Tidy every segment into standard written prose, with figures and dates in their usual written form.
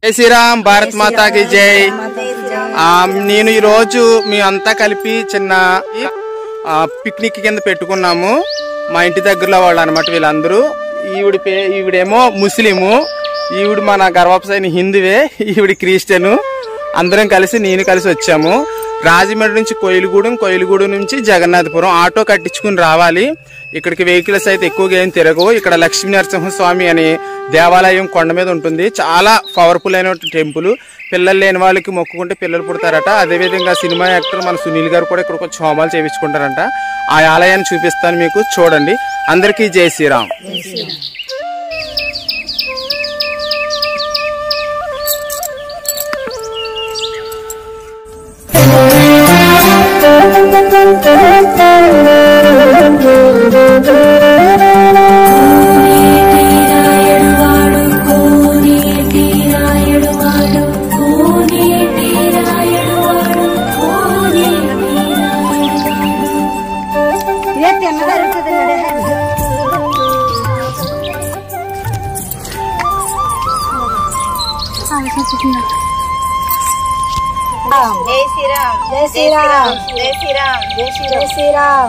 జై శ్రీరామ్, భారత్ మాతాకి జై. నేను ఈ రోజు మీ అంతా కలిపి చిన్న పిక్నిక్ కింద పెట్టుకున్నాము. మా ఇంటి దగ్గరలో వాళ్ళు అనమాట వీళ్ళందరూ. ఈవిడేమో ముస్లిము, ఈవిడ మన గర్వపసైన హిందువే, ఈవిడ క్రిస్టియను. అందరం కలిసి నేను కలిసి వచ్చాము. రాజమండ్రి నుంచి కోయిలగూడెం నుంచి జగన్నాథపురం ఆటో కట్టించుకుని రావాలి. ఇక్కడికి వెహికల్స్ అయితే ఎక్కువగా ఏం తిరగవు. ఇక్కడ లక్ష్మీ నరసింహస్వామి అనే దేవాలయం కొండ మీద ఉంటుంది. చాలా పవర్ఫుల్ అయిన టెంపుల్. పిల్లలు లేని వాళ్ళకి మొక్కుకుంటే పిల్లలు పుడతారట. అదేవిధంగా సినిమా యాక్టర్ మన సునీల్ గారు కూడా ఇక్కడ కొంచెం హోమాలు చేయించుకుంటారంట. ఆ ఆలయాన్ని చూపిస్తాను మీకు, చూడండి. అందరికీ జై శ్రీరామ్. जय श्री राम, जय श्री राम, जय श्री राम, जय श्री राम.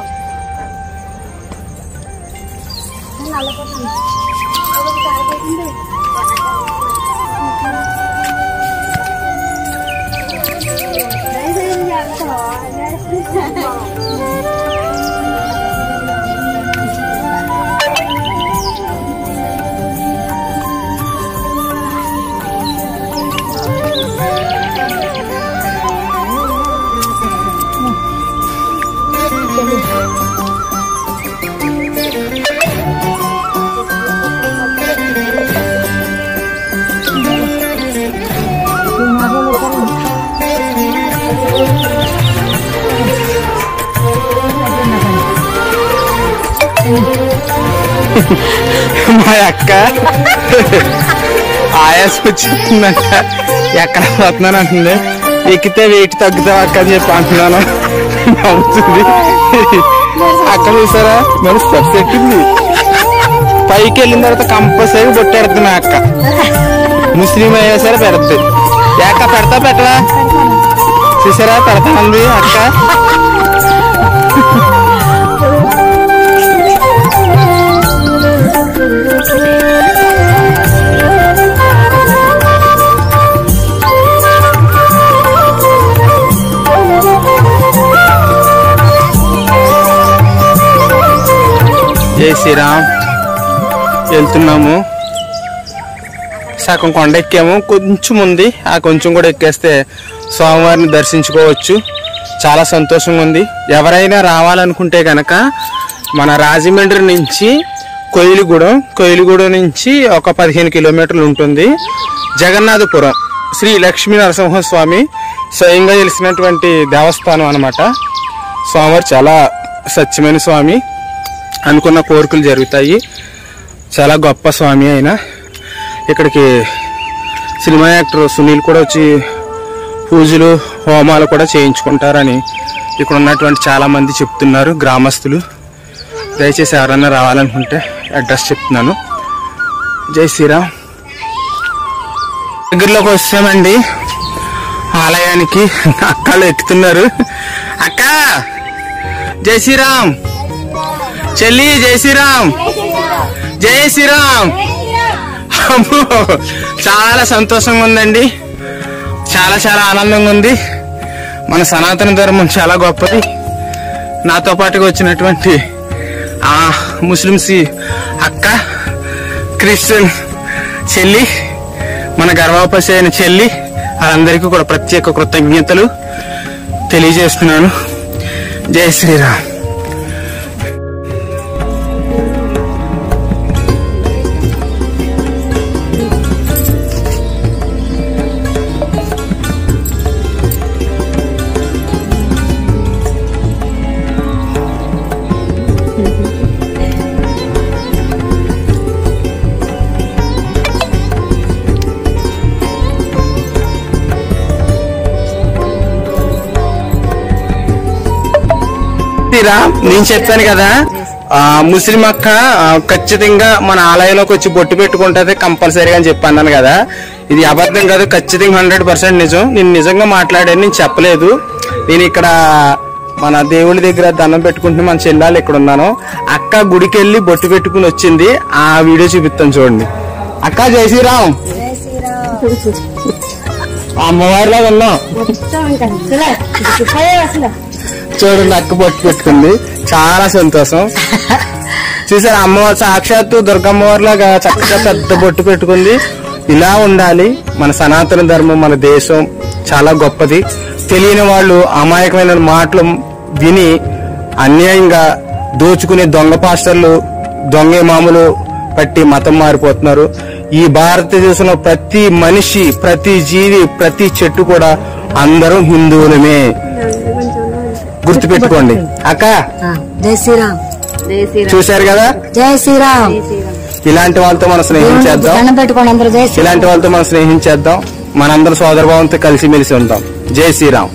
మా అక్క ఆయాస వచ్చిందంట, ఎక్కడ పోతున్నాను అంటుంది. ఎక్కితే వెయిట్ తగ్గుతావు అక్క అని చెప్పి అంటున్నాను. అవుతుంది. అక్క చూసారా మరి స్టెప్స్ ఎక్కింది. పైకి వెళ్ళిన తర్వాత కంపల్సరీ బొట్టెడుతున్నా అక్క. ముస్లిం అయినా సరే పెడుతుంది. ఎక్క పెడతా పెట్టరా చూసారా, పెడతానంది అక్క. జై శ్రీరామ్. వెళ్తున్నాము. సగం కొండ ఎక్కాము, కొంచెం ఉంది. ఆ కొంచెం కూడా ఎక్కేస్తే స్వామివారిని దర్శించుకోవచ్చు. చాలా సంతోషంగా ఉంది. ఎవరైనా రావాలనుకుంటే కనుక మన రాజమండ్రి నుంచి కోయిలగూడెం నుంచి ఒక 15 కిలోమీటర్లు ఉంటుంది. జగన్నాథపురం శ్రీ లక్ష్మీ నరసింహస్వామి స్వయంగా తెలిసినటువంటి దేవస్థానం అన్నమాట. స్వామివారు చాలా సత్యమైన స్వామి. అనుకున్న కోరికలు జరుగుతాయి. చాలా గొప్ప స్వామి అయినా. ఇక్కడికి సినిమా యాక్టర్ సునీల్ కూడా వచ్చి పూజలు హోమాలు కూడా చేయించుకుంటారని ఇక్కడ ఉన్నటువంటి చాలామంది చెప్తున్నారు గ్రామస్తులు. దయచేసి ఎవరన్నా రావాలనుకుంటే అడ్రస్ చెప్తున్నాను. జై శ్రీరామ్. దగ్గరలోకి వస్తామండి ఆలయానికి. అక్కలు ఎక్కుతున్నారు. అక్క జై శ్రీరామ్. చెల్లి జై శ్రీరామ్. జై శ్రీరామ్. అమ్మో చాలా సంతోషంగా ఉందండి. చాలా చాలా ఆనందంగా ఉంది. మన సనాతన ధర్మం చాలా గొప్పది. నాతో పాటుగా వచ్చినటువంటి ముస్లిమ్స్ అక్క, క్రిస్టియన్ చెల్లి, మన గర్భవతి అయిన చెల్లి, వాళ్ళందరికీ కూడా ప్రత్యేక కృతజ్ఞతలు తెలియజేస్తున్నాను. జై శ్రీరామ్. నేను చెప్పాను కదా, ముస్లిం అక్క ఖచ్చితంగా మన ఆలయంలోకి వచ్చి బొట్టు పెట్టుకుంటది కంపల్సరీగా అని చెప్పి అన్నాను కదా. ఇది అబద్ధం కాదు, ఖచ్చితంగా 100% నిజం. నేను నిజంగా మాట్లాడాను, నేను చెప్పలేదు. నేను ఇక్కడ మన దేవుడి దగ్గర దండం పెట్టుకుంటే మన చెల్లాలు ఇక్కడ ఉన్నాను. అక్క గుడికి వెళ్ళి బొట్టు పెట్టుకుని వచ్చింది, ఆ వీడియో చూపిస్తాను చూడండి. అక్క జై శ్రీరామ్. అమ్మవారిలా ఉన్నాం చూడండి, అక్క బొట్టు పెట్టుకుంది, చాలా సంతోషం. చూసారు, అమ్మవారు సాక్షాత్తు దుర్గమ్మవారి లాగా చక్కగా పెద్ద బొట్టు పెట్టుకుంది. ఇలా ఉండాలి మన సనాతన ధర్మం, మన దేశం చాలా గొప్పది. తెలియని వాళ్ళు అమాయకమైన మాటలు విని అన్యాయంగా దోచుకునే దొంగ పాస్టర్లు, దొంగ ఇమాములు పట్టి మతం మారిపోతున్నారు. ఈ భారతదేశంలో ప్రతి మనిషి, ప్రతి జీవి, ప్రతి చెట్టు కూడా అందరూ హిందువులమే, గుర్తుపెట్టుకోండి. అక్క జై శ్రీరామ్. చూశారు కదా, జై శ్రీరామ్. ఇలాంటి వాళ్ళతో మనం స్నేహం చేద్దాం, ఇలాంటి వాళ్ళతో మనం స్నేహం చేద్దాం, మనందరం సోదరభావంతో కలిసిమెలిసి ఉంటాం. జై శ్రీరామ్.